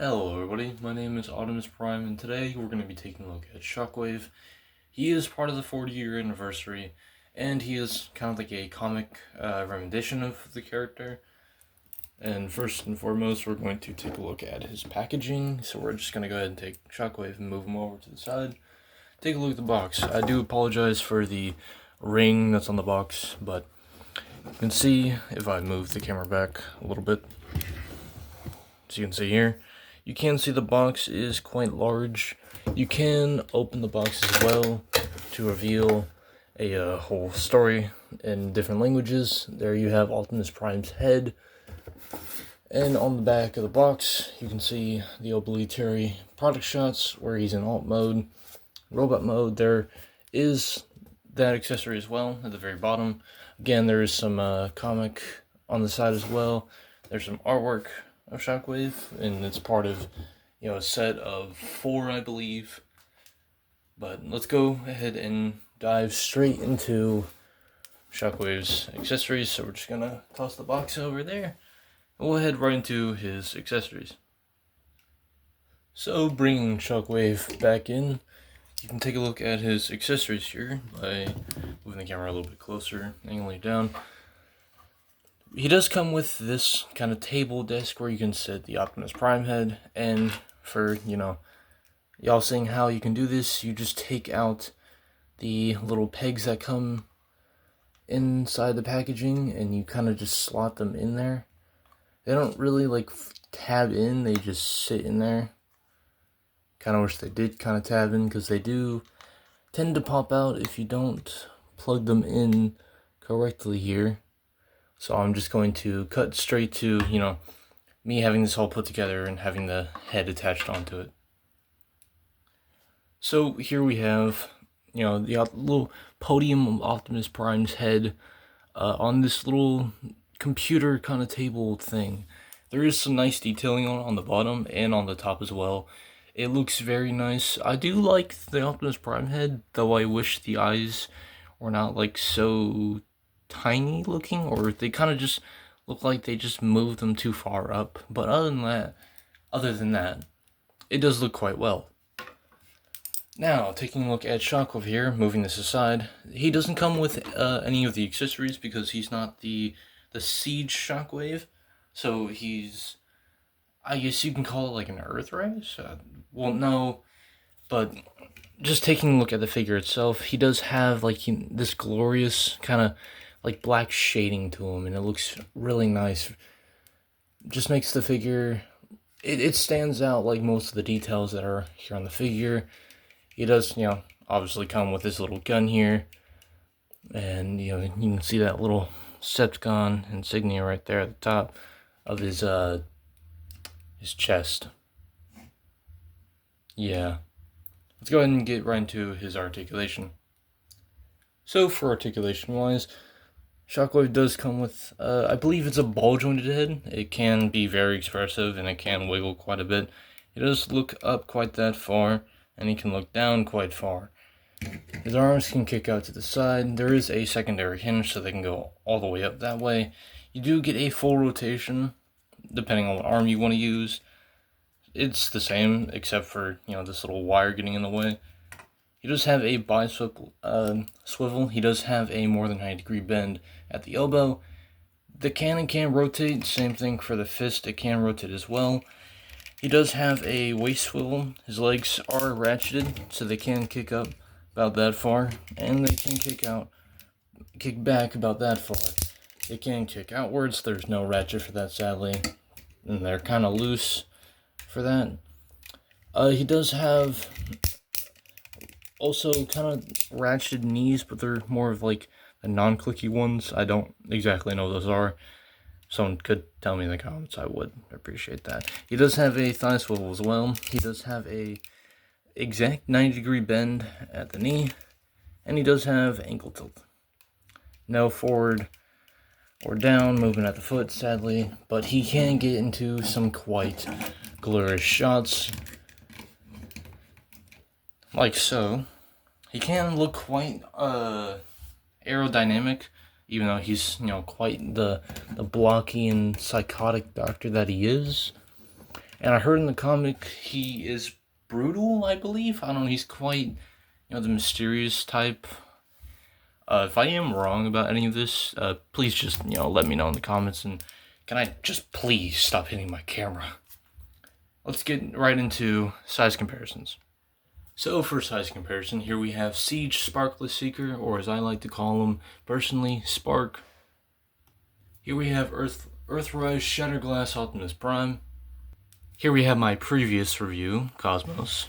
Hello everybody, my name is Optimus Prime, and today we're going to be taking a look at Shockwave. He is part of the 40-year anniversary, and he is kind of like a comic rendition of the character. And first and foremost, we're going to take a look at his packaging. So we're just going to go ahead and take Shockwave and move him over to the side. Take a look at the box. I do apologize for the ring that's on the box, but you can see if I move the camera back a little bit. As you can see here, you can see the box is quite large. You can open the box as well to reveal a whole story in different languages. There you have Optimus Prime's head. And on the back of the box, you can see the obligatory product shots where he's in alt mode, robot mode. There is that accessory as well at the very bottom. Again, there is some comic on the side as well. There's some artwork of Shockwave, and it's part of, a set of 4, I believe. But let's go ahead and dive straight into Shockwave's accessories. So we're just gonna toss the box over there, and we'll head right into his accessories. So bringing Shockwave back in, you can take a look at his accessories here by moving the camera a little bit closer, angling it down. He does come with this kind of table desk where you can set the Optimus Prime head, and for, y'all seeing how you can do this, you just take out the little pegs that come inside the packaging, and you kind of just slot them in there. They don't really, tab in, they just sit in there. Kind of wish they did kind of tab in, because they do tend to pop out if you don't plug them in correctly here. So I'm just going to cut straight to, me having this all put together and having the head attached onto it. So here we have, the little podium of Optimus Prime's head on this little computer kind of table thing. There is some nice detailing on the bottom and on the top as well. It looks very nice. I do like the Optimus Prime head, though I wish the eyes were not so tiny looking, or they kind of just look like they just moved them too far up. But other than that, it does look quite well. Now, taking a look at Shockwave here, moving this aside, he doesn't come with any of the accessories because he's not the SEIGE Shockwave. So he's, I guess you can call it like an Earthrise? Well, no, but just taking a look at the figure itself, he does have this glorious kind of black shading to him, and it looks really nice. Just makes the figure, it stands out like most of the details that are here on the figure. He does, obviously come with this little gun here, and you can see that little Decepticon insignia right there at the top of his chest. Yeah. Let's go ahead and get right into his articulation. So for articulation wise, Shockwave does come with, I believe it's a ball-jointed head. It can be very expressive, and it can wiggle quite a bit. It does look up quite that far, and he can look down quite far. His arms can kick out to the side. There is a secondary hinge, so they can go all the way up that way. You do get a full rotation, depending on what arm you want to use. It's the same, except for, this little wire getting in the way. He does have a swivel. He does have a more than 90-degree bend at the elbow. The cannon can rotate. Same thing for the fist. It can rotate as well. He does have a waist swivel. His legs are ratcheted, so they can kick up about that far, and they can kick back about that far. They can kick outwards. There's no ratchet for that, sadly, and they're kind of loose for that. He does have also kind of ratcheted knees, but they're more of the non-clicky ones. I don't exactly know what those are. Someone could tell me in the comments. I would appreciate that. He does have a thigh swivel as well. He does have a exact 90-degree bend at the knee, and he does have ankle tilt. No forward or down movement at the foot, sadly, but he can get into some quite glorious shots, like so. He can look quite aerodynamic, even though he's, quite the blocky and psychotic doctor that he is. And I heard in the comic he is brutal, I believe. I don't know, he's quite, the mysterious type. If I am wrong about any of this, please just, let me know in the comments, and can I just please stop hitting my camera? Let's get right into size comparisons. So for size comparison, here we have SEIGE Sparkless Seeker, or as I like to call him personally, Spark. Here we have Earthrise Shatterglass Optimus Prime. Here we have my previous review, Cosmos.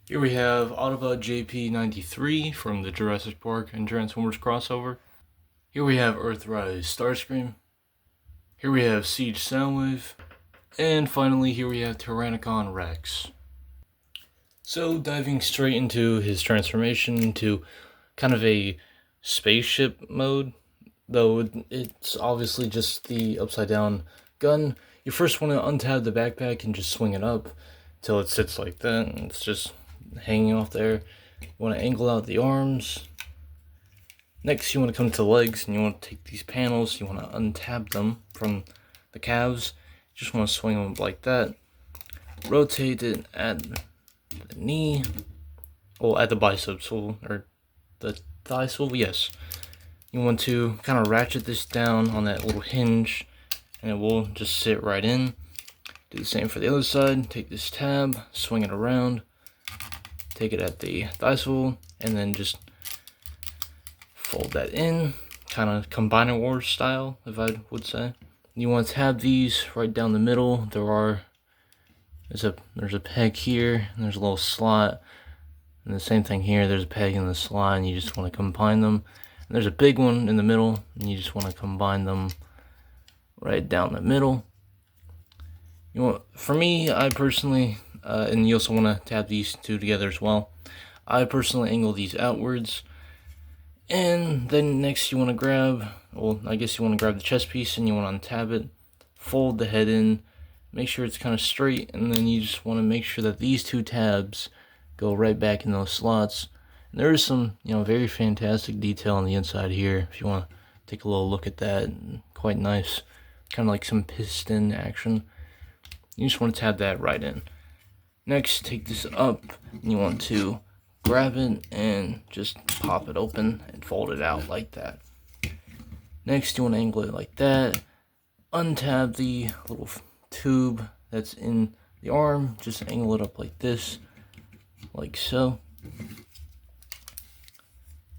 Here we have Autobot JP93 from the Jurassic Park and Transformers crossover. Here we have Earthrise Starscream. Here we have SEIGE Soundwave. And finally, here we have Tyrannicon Rex. So, diving straight into his transformation into kind of a spaceship mode, though it's obviously just the upside down gun. You first want to untab the backpack and just swing it up till it sits like that, and it's just hanging off there. You want to angle out the arms. Next, you want to come to the legs, and you want to take these panels, you want to untab them from the calves. You just want to swing them like that. Rotate it at the knee, well, at the bicep sole, or the thigh sole, yes. You want to kind of ratchet this down on that little hinge, and it will just sit right in. Do the same for the other side. Take this tab, swing it around, take it at the thigh sole, and then just fold that in, kind of Combiner Wars style, if I would say. You want to tab these right down the middle. There's a peg here, and there's a little slot, and the same thing here. There's a peg in the slot, and you just want to combine them. And there's a big one in the middle, and you just want to combine them right down the middle. For me, I personally, and you also want to tab these two together as well. I personally angle these outwards, and then next you want to grab, well, I guess you want to grab the chest piece and you want to untab it, fold the head in, make sure it's kind of straight, and then you just want to make sure that these two tabs go right back in those slots. And there is some, very fantastic detail on the inside here. If you want to take a little look at that, quite nice, kind of like some piston action. You just want to tab that right in. Next, take this up, and you want to grab it and just pop it open and fold it out like that. Next, you want to angle it like that. Untab the little tube that's in the arm. Just angle it up like this, like so.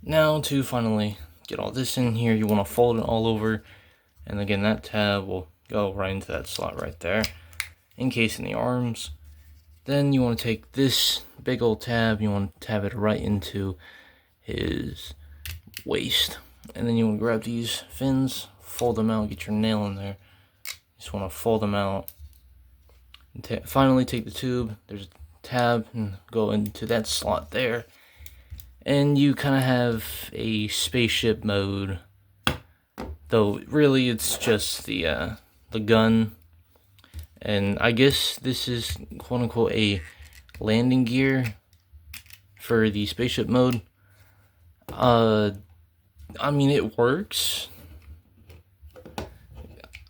Now, to finally get all this in here, you want to fold it all over. And again, that tab will go right into that slot right there, encasing the arms. Then you want to take this big old tab, you want to tab it right into his waist. And then you want to grab these fins, fold them out, get your nail in there. Just want to fold them out. And finally take the tube, there's a tab, and go into that slot there. And you kind of have a spaceship mode, though really it's just the gun. And I guess this is quote unquote a landing gear for the spaceship mode. I mean, it works.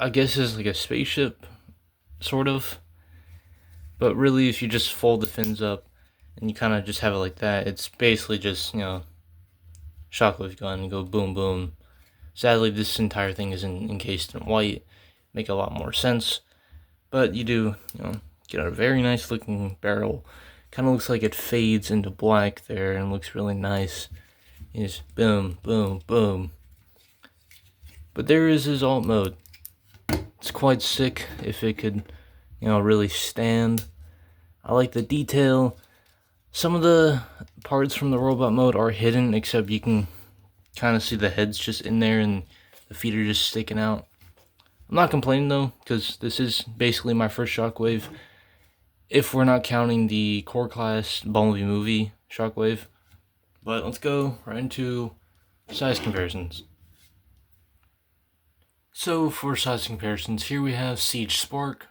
I guess it's like a spaceship, sort of. But really, if you just fold the fins up and you kind of just have it like that, it's basically just, Shockwave gun and go boom boom. Sadly, this entire thing is encased in white. Make a lot more sense. But you do, get a very nice looking barrel. Kind of looks like it fades into black there and looks really nice. You just boom, boom, boom. But there is his alt mode. It's quite sick if it could, really stand. I like the detail. Some of the parts from the robot mode are hidden, except you can kind of see the heads just in there and the feet are just sticking out. I'm not complaining though, because this is basically my first Shockwave, if we're not counting the core class Bumblebee movie Shockwave. But let's go right into size comparisons. So for size comparisons, here we have SEIGE Spark.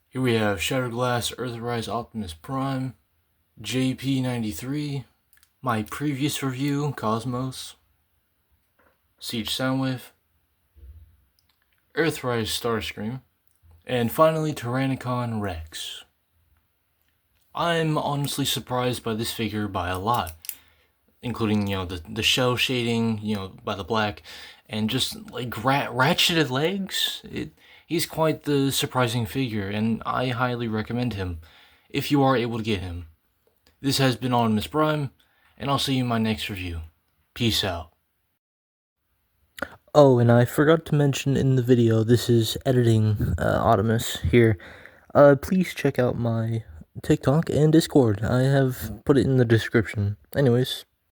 Here we have Shatterglass Earthrise Optimus Prime, JP93, my previous review, Cosmos, SEIGE Soundwave, Earthrise Starscream, And finally, Tyrannicon Rex. I'm honestly surprised by this figure by a lot, including, the shell shading, by the black, and just, like, ratcheted legs. He's quite the surprising figure, and I highly recommend him, if you are able to get him. This has been Optimus Prime, and I'll see you in my next review. Peace out. Oh, and I forgot to mention in the video, this is editing Optimus here. Please check out my TikTok and Discord. I have put it in the description. Anyways,